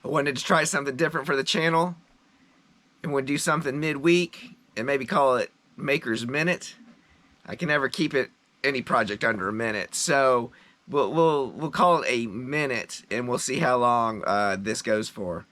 I wanted to try something different for the channel and would do something midweek and maybe call it Maker's Minute. I can never keep any project under a minute, so we'll call it a minute and we'll see how long this goes for.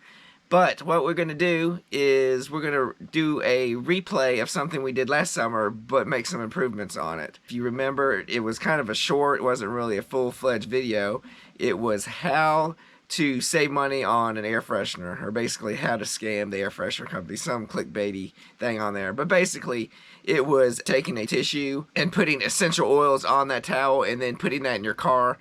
But what we're going to do is we're going to do a replay of something we did last summer, but make some improvements on it. If you remember, it was kind of a short, it wasn't really a full-fledged video. It was how to save money on an air freshener, or basically how to scam the air freshener company, some clickbaity thing on there. But basically, it was taking a tissue and putting essential oils on that towel and then putting that in your car.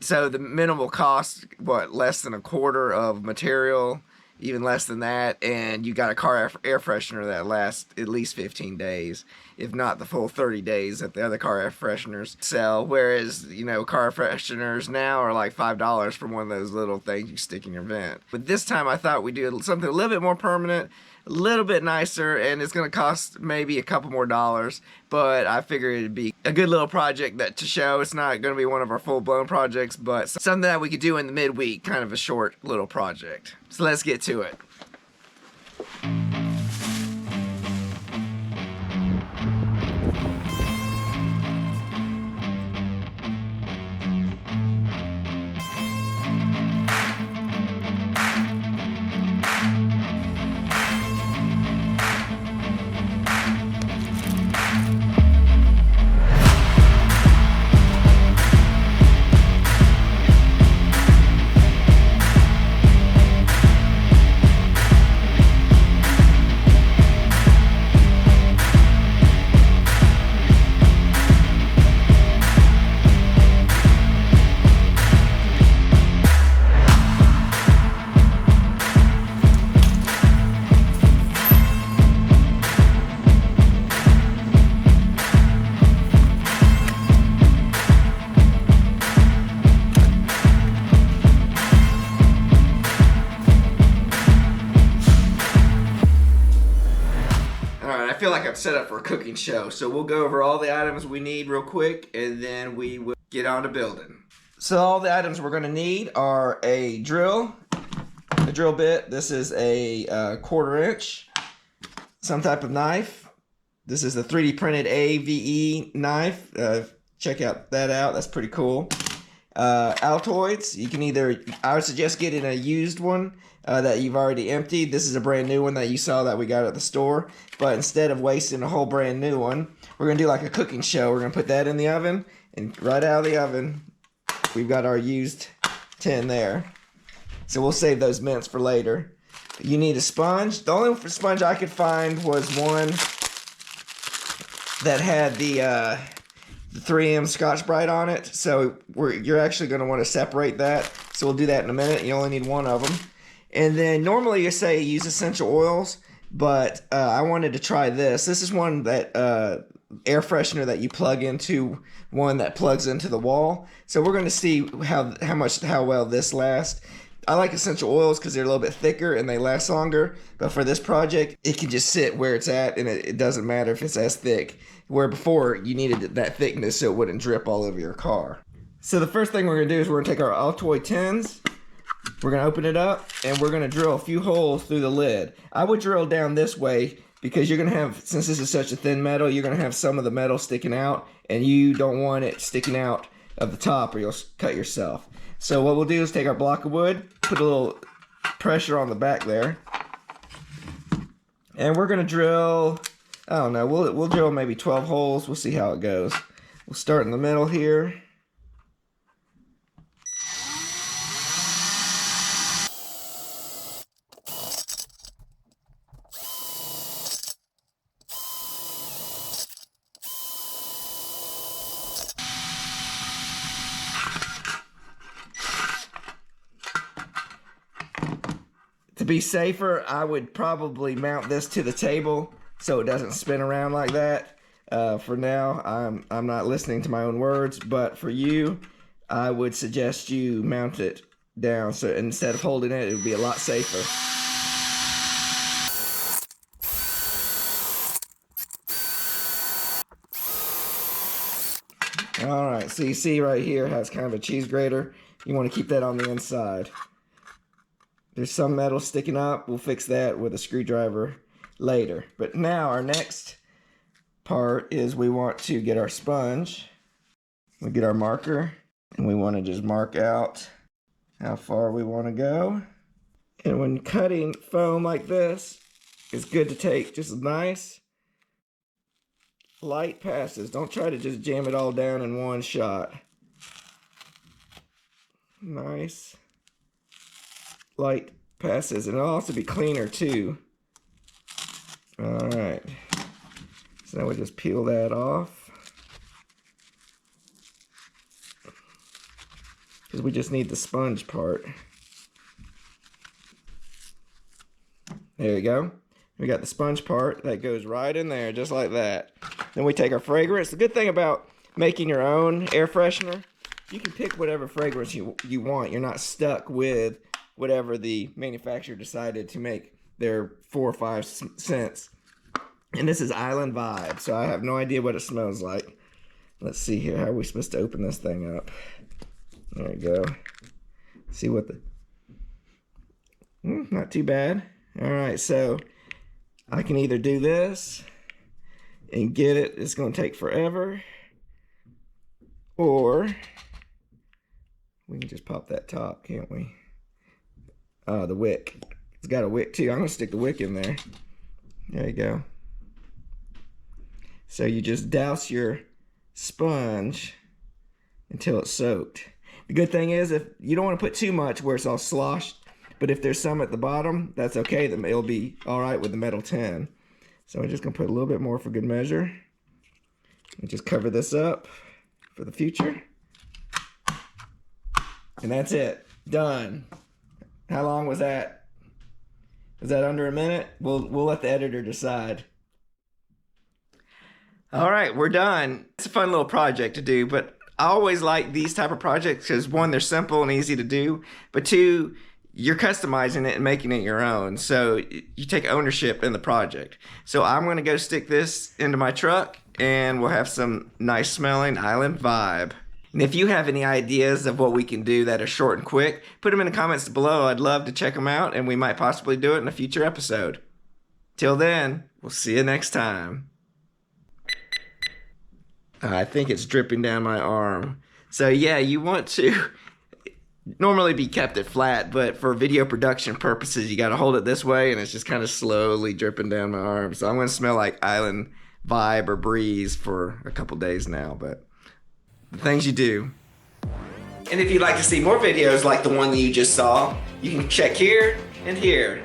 So the minimal cost, what, less than a quarter of material, even less than that, and you got a car air freshener that lasts at least 15 days, if not the full 30 days that the other car air fresheners sell. Whereas, you know, car fresheners now are like $5 for one of those little things you stick in your vent. But this time I thought we'd do something a little bit more permanent, a little bit nicer, and it's going to cost maybe a couple more dollars, but I figured it'd be a good little project to show. It's not going to be one of our full-blown projects, but something that we could do in the midweek, kind of a short little project. So let's get to it. I feel like I'm set up for a cooking show, so we'll go over all the items we need real quick and then we will get on to building. So all the items we're going to need are a drill bit. This is a 1/4 inch, some type of knife. This is the 3D printed AVE knife. Check that out, that's pretty cool. Altoids, you can I would suggest getting a used one that you've already emptied. This is a brand new one that you saw that we got at the store, but instead of wasting a whole brand new one, we're gonna do like a cooking show. We're gonna put that in the oven, and right out of the oven we've got our used tin there, so we'll save those mints for later. You need a sponge. The only sponge I could find was one that had the 3M Scotch-Brite on it, so you're actually going to want to separate that, so we'll do that in a minute. You only need one of them. And then normally you say use essential oils, but I wanted to try this. This is one that air freshener that you plug into, one that plugs into the wall. So we're going to see how well this lasts. I like essential oils because they're a little bit thicker and they last longer, but for this project it can just sit where it's at and it doesn't matter if it's as thick, where before you needed that thickness so it wouldn't drip all over your car. So the first thing we're going to do is we're going to take our Altoids tins, we're going to open it up, and we're going to drill a few holes through the lid. I would drill down this way because you're going to have, since this is such a thin metal, you're going to have some of the metal sticking out, and you don't want it sticking out of the top or you'll cut yourself. So what we'll do is take our block of wood, put a little pressure on the back there, and we're going to drill, I don't know, we'll drill maybe 12 holes. We'll see how it goes. We'll start in the middle here. To be safer, I would probably mount this to the table so it doesn't spin around like that. For now, I'm not listening to my own words, but for you, I would suggest you mount it down, so instead of holding it, it would be a lot safer. Alright, so you see right here how it's kind of a cheese grater. You want to keep that on the inside. There's some metal sticking up. We'll fix that with a screwdriver later. But now our next part is we want to get our sponge. We get our marker and we want to just mark out how far we want to go. And when cutting foam like this, it's good to take just nice light passes. Don't try to just jam it all down in one shot. Nice light passes, and it'll also be cleaner too. All right, so now we'll just peel that off because we just need the sponge part. There you go. We got the sponge part that goes right in there just like that. Then we take our fragrance. The good thing about making your own air freshener, you can pick whatever fragrance you want. You're not stuck with whatever the manufacturer decided to make their 4 or 5 cents. And this is Island Vibe, so I have no idea what it smells like. Let's see here. How are we supposed to open this thing up? There we go. See what the... not too bad. All right, so I can either do this and get it. It's going to take forever. Or we can just pop that top, can't we? Oh, the wick. It's got a wick too. I'm going to stick the wick in there. There you go. So you just douse your sponge until it's soaked. The good thing is, if you don't want to put too much where it's all sloshed, but if there's some at the bottom, that's okay. It'll be all right with the metal tin. So I'm just going to put a little bit more for good measure. And just cover this up for the future. And that's it. Done. How long was that? Was that under a minute? We'll let the editor decide. All right, we're done. It's a fun little project to do, but I always like these type of projects because, one, they're simple and easy to do, but two, you're customizing it and making it your own. So you take ownership in the project. So I'm going to go stick this into my truck and we'll have some nice smelling Island Vibe. And if you have any ideas of what we can do that are short and quick, put them in the comments below. I'd love to check them out and we might possibly do it in a future episode. Till then, we'll see you next time. I think it's dripping down my arm. So yeah, you want to normally be kept it flat, but for video production purposes, you got to hold it this way and it's just kind of slowly dripping down my arm. So I'm going to smell like Island Vibe or Breeze for a couple days now, but the things you do. And if you'd like to see more videos like the one that you just saw, you can check here and here.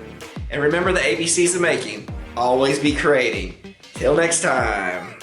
And remember the ABCs of making. Always be creating. Till next time.